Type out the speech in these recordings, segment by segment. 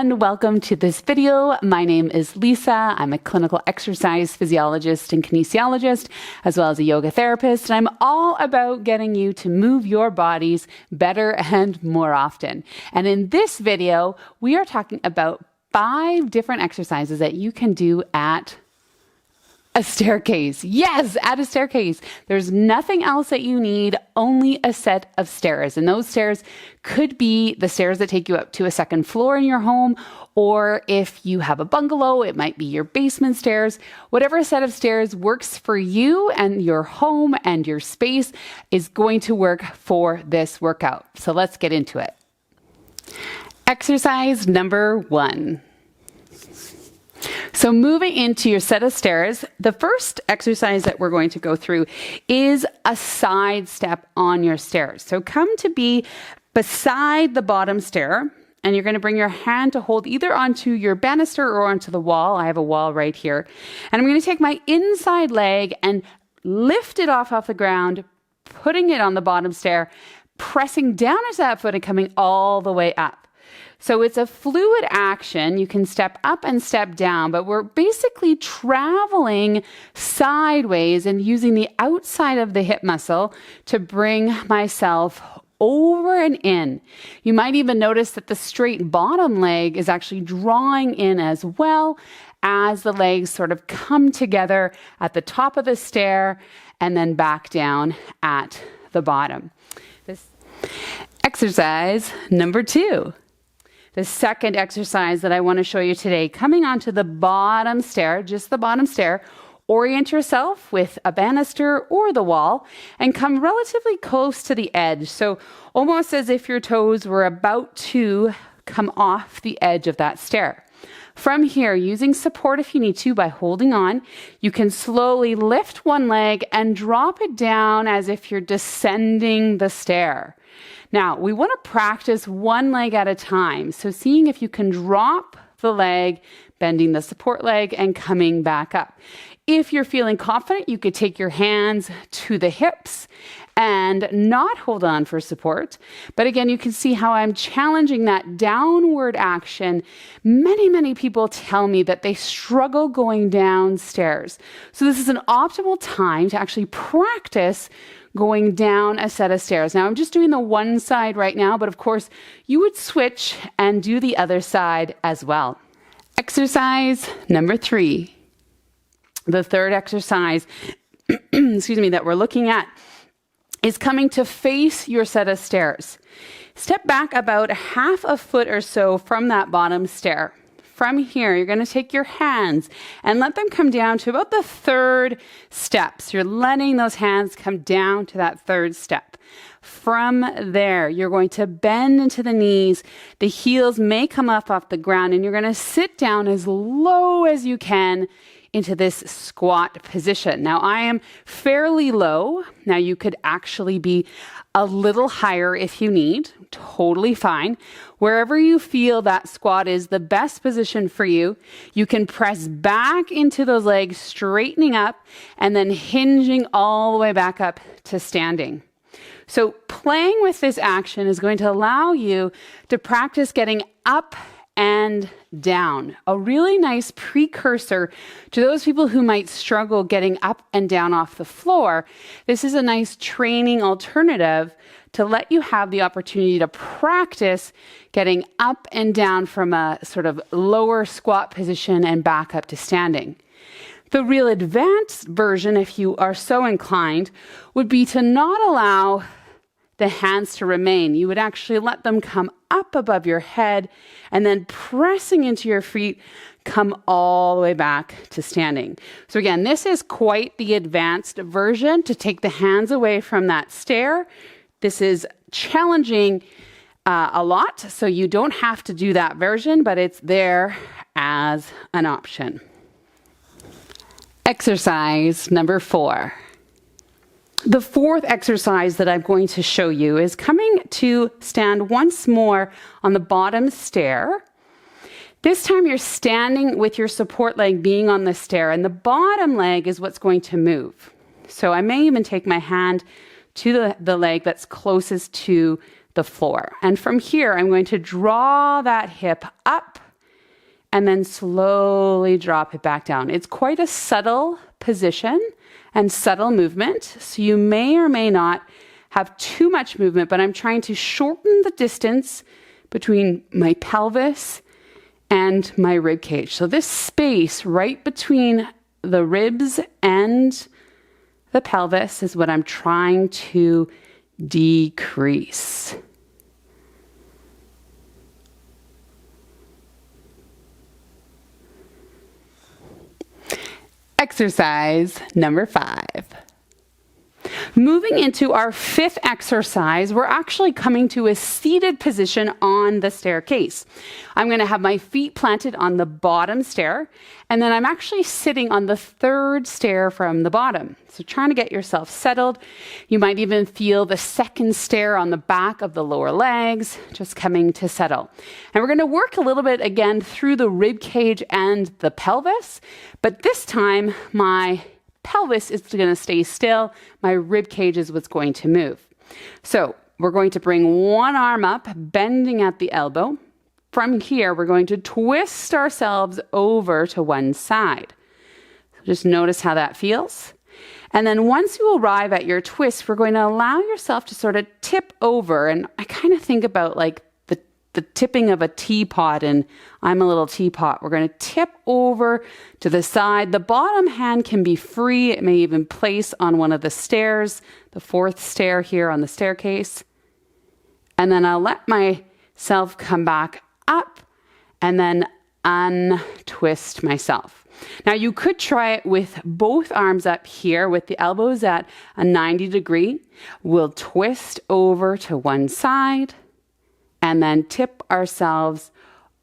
and welcome to this video. My name is Lisa. I'm a clinical exercise physiologist and kinesiologist, as well as a yoga therapist. And I'm all about getting you to move your bodies better and more often. And in this video, we are talking about 5 different exercises that you can do at a staircase. Yes, at a staircase. There's nothing else that you need, only a set of stairs. And those stairs could be the stairs that take you up to a second floor in your home, or if you have a bungalow, it might be your basement stairs. Whatever set of stairs works for you and your home and your space is going to work for this workout. So let's get into it. Exercise number 1. So moving into your set of stairs, the first exercise that we're going to go through is a side step on your stairs. So come to be beside the bottom stair, and you're going to bring your hand to hold either onto your banister or onto the wall. I have a wall right here. And I'm going to take my inside leg and lift it off the ground, putting it on the bottom stair, pressing down into that foot and coming all the way up. So it's a fluid action. You can step up and step down, but we're basically traveling sideways and using the outside of the hip muscle to bring myself over and in. You might even notice that the straight bottom leg is actually drawing in as well as the legs sort of come together at the top of the stair and then back down at the bottom. This exercise number 2. The second exercise that I want to show you today, coming onto the bottom stair, just the bottom stair, orient yourself with a banister or the wall and come relatively close to the edge. So almost as if your toes were about to come off the edge of that stair. From here, using support if you need to by holding on, you can slowly lift one leg and drop it down as if you're descending the stair. Now, we want to practice one leg at a time. So seeing if you can drop the leg, bending the support leg, and coming back up. If you're feeling confident, you could take your hands to the hips and not hold on for support. But again, you can see how I'm challenging that downward action. Many people tell me that they struggle going downstairs. So this is an optimal time to actually practice going down a set of stairs. Now, I'm just doing the one side right now, but of course, you would switch and do the other side as well. Exercise number 3. The third exercise, that we're looking at is coming to face your set of stairs. Step back about half a foot or so from that bottom stair. From here, you're going to take your hands and let them come down to about the third step. So you're letting those hands come down to that third step. From there, you're going to bend into the knees. The heels may come up off the ground, and you're going to sit down as low as you can into this squat position. Now, I am fairly low. Now, you could actually be a little higher if you need. Totally fine. Wherever you feel that squat is the best position for you, you can press back into those legs, straightening up, and then hinging all the way back up to standing. So playing with this action is going to allow you to practice getting up and down. A really nice precursor to those people who might struggle getting up and down off the floor. This is a nice training alternative to let you have the opportunity to practice getting up and down from a sort of lower squat position and back up to standing. The real advanced version, if you are so inclined, would be to not allow the hands to remain. You would actually let them come up above your head and then pressing into your feet, come all the way back to standing. So again, this is quite the advanced version to take the hands away from that stair. This is challenging a lot, so you don't have to do that version, but it's there as an option. Exercise number 4. The fourth exercise that I'm going to show you is coming to stand once more on the bottom stair. This time you're standing with your support leg being on the stair, and the bottom leg is what's going to move. So I may even take my hand to the leg that's closest to the floor. And from here, I'm going to draw that hip up and then slowly drop it back down. It's quite a subtle position and subtle movement, so you may or may not have too much movement, but I'm trying to shorten the distance between my pelvis and my rib cage. So this space right between the ribs and the pelvis is what I'm trying to decrease. Exercise number 5. Moving into our 5th exercise, we're actually coming to a seated position on the staircase. I'm going to have my feet planted on the bottom stair, and then I'm actually sitting on the 3rd stair from the bottom. So trying to get yourself settled. You might even feel the 2nd stair on the back of the lower legs, just coming to settle. And we're going to work a little bit again through the rib cage and the pelvis, but this time my pelvis is going to stay still. My rib cage is what's going to move. So we're going to bring one arm up, bending at the elbow. From here, we're going to twist ourselves over to one side. So just notice how that feels. And then once you arrive at your twist, we're going to allow yourself to sort of tip over. And I kind of think about like the tipping of a teapot, and I'm a little teapot. We're going to tip over to the side. The bottom hand can be free. It may even place on one of the stairs, the 4th stair here on the staircase. And then I'll let myself come back up and then untwist myself. Now you could try it with both arms up here with the elbows at a 90 degree. We'll twist over to one side and then tip ourselves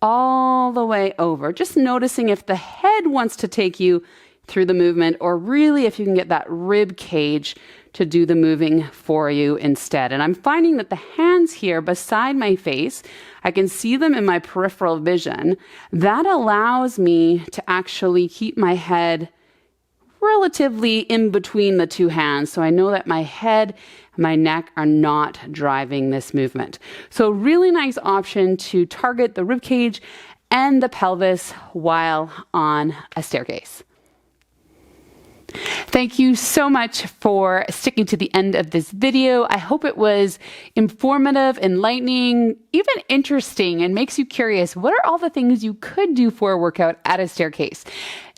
all the way over. Just noticing if the head wants to take you through the movement, or really if you can get that rib cage to do the moving for you instead. And I'm finding that the hands here beside my face, I can see them in my peripheral vision. That allows me to actually keep my head relatively in between the two hands. So I know that my head and my neck are not driving this movement. So really nice option to target the rib cage and the pelvis while on a staircase. Thank you so much for sticking to the end of this video. I hope it was informative, enlightening, even interesting, and makes you curious. What are all the things you could do for a workout at a staircase?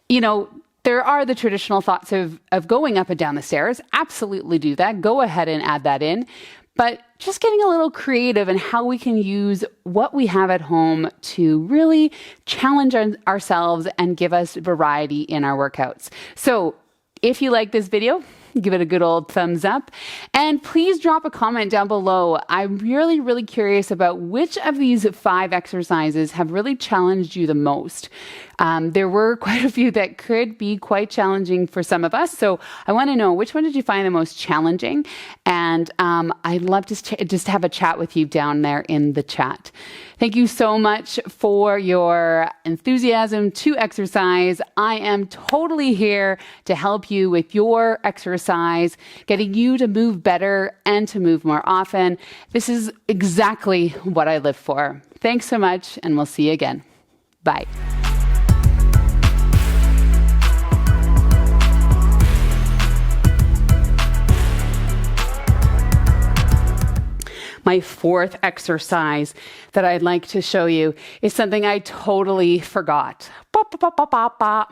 You know, there are the traditional thoughts of going up and down the stairs. Absolutely do that. Go ahead and add that in. But just getting a little creative in how we can use what we have at home to really challenge ourselves and give us variety in our workouts. So if you like this video, give it a good old thumbs up. And please drop a comment down below. I'm really, really curious about which of these 5 exercises have really challenged you the most. There were quite a few that could be quite challenging for some of us. So I want to know, which one did you find the most challenging? And I'd love to just have a chat with you down there in the chat. Thank you so much for your enthusiasm to exercise. I am totally here to help you with your exercise, getting you to move better and to move more often. This is exactly what I live for. Thanks so much, and we'll see you again. Bye. My 4th exercise that I'd like to show you is something I totally forgot. Ba, ba, ba, ba, ba, ba.